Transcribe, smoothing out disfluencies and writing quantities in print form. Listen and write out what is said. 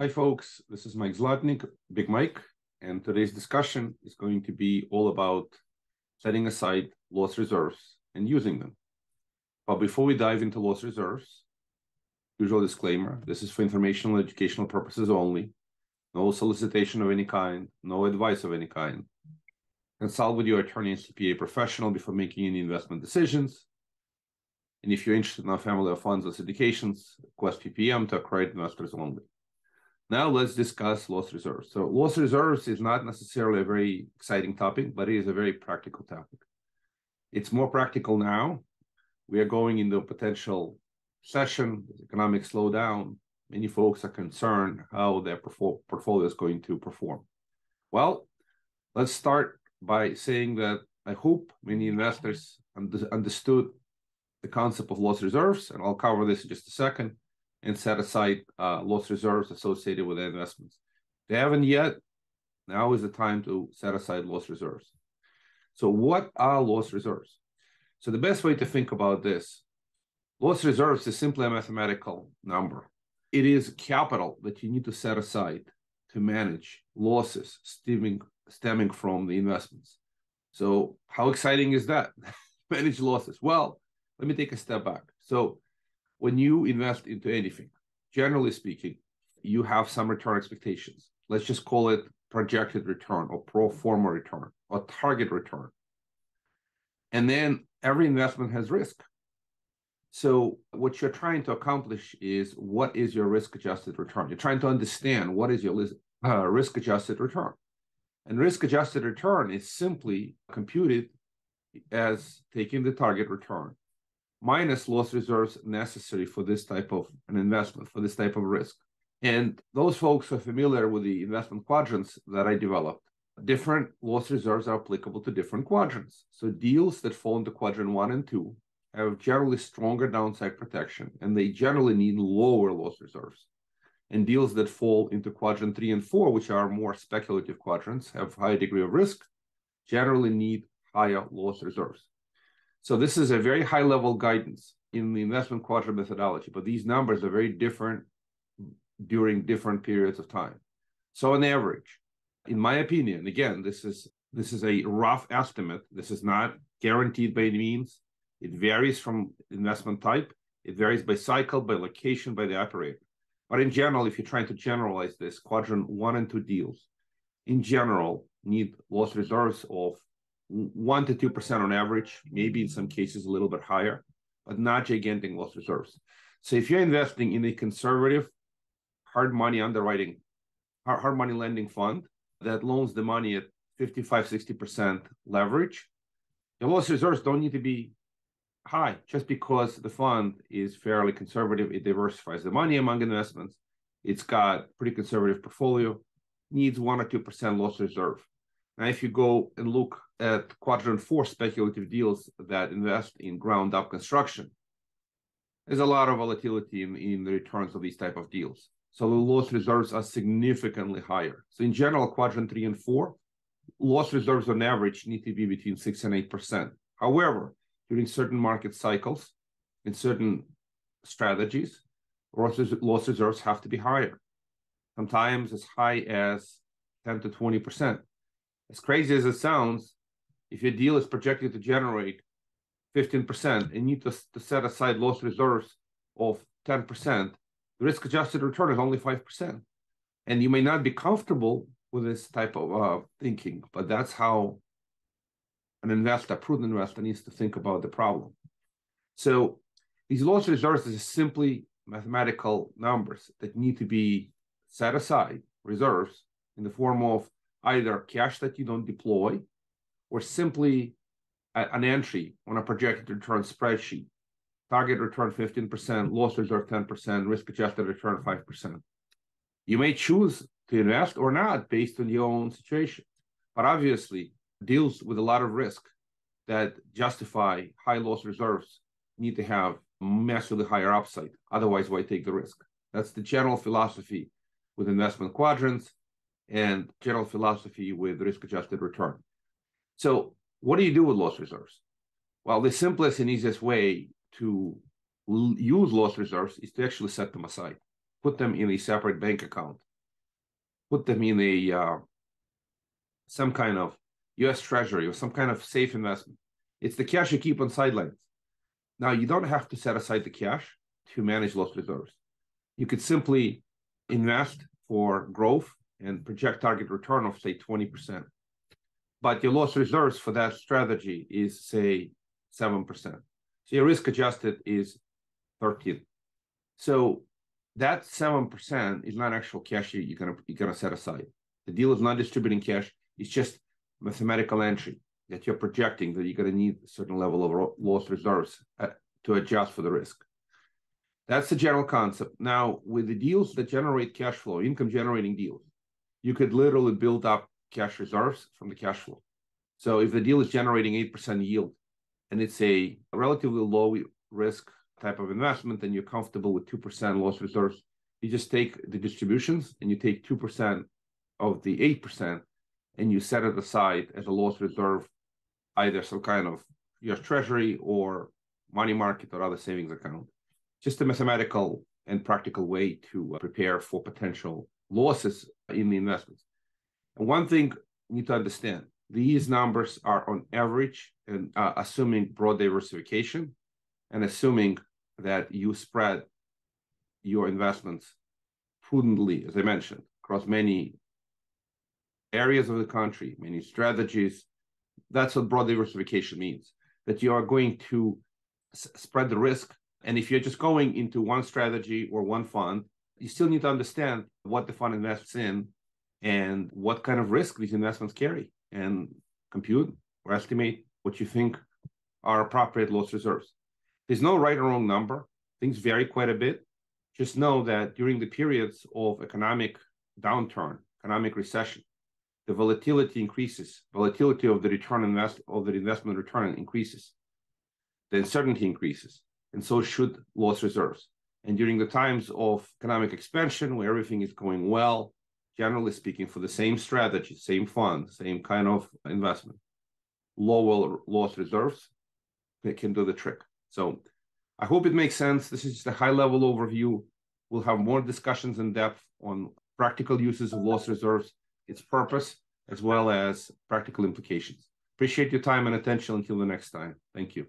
Hi, folks. This is Mike Zlotnik, Big Mike, and today's discussion is going to be all about setting aside loss reserves and using them. But before we dive into loss reserves, usual disclaimer, this is for informational and educational purposes only. No solicitation of any kind, no advice of any kind. Consult with your attorney and CPA professional before making any investment decisions. And if you're interested in our family of funds or syndications, request PPM to accredited investors only. Now let's discuss loss reserves. So loss reserves is not necessarily a very exciting topic, but it is a very practical topic. It's more practical now. We are going into a potential recession, economic slowdown. Many folks are concerned how their portfolio is going to perform. Well, let's start by saying that I hope many investors understood the concept of loss reserves, and I'll cover this in just a second, and set aside loss reserves associated with their investments. If they haven't yet, now is the time to set aside loss reserves. So what are loss reserves? So the best way to think about this, loss reserves is simply a mathematical number. It is capital that you need to set aside to manage losses stemming from the investments. So how exciting is that? Manage losses. Well, let me take a step back. So when you invest into anything, generally speaking, you have some return expectations. Let's just call it projected return or pro forma return or target return. And then every investment has risk. So what you're trying to accomplish is, what is your risk-adjusted return? You're trying to understand what is your risk-adjusted return. And risk-adjusted return is simply computed as taking the target return minus loss reserves necessary for this type of an investment, for this type of risk. And those folks who are familiar with the investment quadrants that I developed, different loss reserves are applicable to different quadrants. So deals that fall into quadrant 1 and 2 have generally stronger downside protection, and they generally need lower loss reserves. And deals that fall into quadrant 3 and 4, which are more speculative quadrants, have higher degree of risk, generally need higher loss reserves. So this is a very high-level guidance in the investment quadrant methodology, but these numbers are very different during different periods of time. So on average, in my opinion, again, this is a rough estimate. This is not guaranteed by any means. It varies from investment type. It varies by cycle, by location, by the operator. But in general, if you're trying to generalize this, quadrant 1 and 2 deals, in general, need loss reserves of 1 to 2% on average, maybe in some cases a little bit higher, but not gigantic loss reserves. So if you're investing in a conservative, hard money lending fund that loans the money at 55, 60% leverage, your loss reserves don't need to be high just because the fund is fairly conservative. It diversifies the money among investments. It's got pretty conservative portfolio, needs 1 or 2% loss reserve. Now, if you go and look at quadrant 4 speculative deals that invest in ground-up construction, there's a lot of volatility in the returns of these type of deals. So the loss reserves are significantly higher. So in general, quadrant 3 and 4, loss reserves on average need to be between 6 and 8%. However, during certain market cycles, in certain strategies, loss reserves have to be higher, sometimes as high as 10 to 20%. As crazy as it sounds, if your deal is projected to generate 15% and you need to set aside loss reserves of 10%, the risk-adjusted return is only 5%. And you may not be comfortable with this type of thinking, but that's how an prudent investor needs to think about the problem. So these loss reserves are simply mathematical numbers that need to be set aside, reserves, in the form of either cash that you don't deploy or simply an entry on a projected return spreadsheet. Target return 15%, loss reserve 10%, risk-adjusted return 5%. You may choose to invest or not based on your own situation. But obviously, deals with a lot of risk that justify high loss reserves need to have massively higher upside. Otherwise, why take the risk? That's the general philosophy with investment quadrants and general philosophy with risk-adjusted return. So what do you do with loss reserves? Well, the simplest and easiest way to use loss reserves is to actually set them aside, put them in a separate bank account put them in a some kind of U.S. Treasury or some kind of safe investment. It's the cash you keep on sidelines. Now, you don't have to set aside the cash to manage loss reserves. You could simply invest for growth and project target return of, say, 20%. But your loss reserves for that strategy is, say, 7%. So your risk adjusted is 13. So that 7% is not actual cash you're gonna set aside. The deal is not distributing cash. It's just mathematical entry that you're projecting that you're going to need a certain level of loss reserves to adjust for the risk. That's the general concept. Now, with the deals that generate cash flow, income generating deals, you could literally build up cash reserves from the cash flow. So if the deal is generating 8% yield and it's a relatively low risk type of investment and you're comfortable with 2% loss reserves, you just take the distributions and you take 2% of the 8% and you set it aside as a loss reserve, either some kind of U.S. Treasury or money market or other savings account. Just a mathematical and practical way to prepare for potential losses in the investments. And one thing you need to understand, these numbers are on average and assuming broad diversification and assuming that you spread your investments prudently, as I mentioned, across many areas of the country, many strategies. That's what broad diversification means, that you are going to spread the risk. And if you're just going into one strategy or one fund, you still need to understand what the fund invests in and what kind of risk these investments carry, and compute or estimate what you think are appropriate loss reserves. There's no right or wrong number. Things vary quite a bit. Just know that during the periods of economic downturn, economic recession, the volatility increases, volatility of the investment return increases, the uncertainty increases, and so should loss reserves. And during the times of economic expansion, where everything is going well, generally speaking, for the same strategy, same fund, same kind of investment, lower loss reserves, they can do the trick. So I hope it makes sense. This is just a high-level overview. We'll have more discussions in depth on practical uses of loss reserves, its purpose, as well as practical implications. Appreciate your time and attention until the next time. Thank you.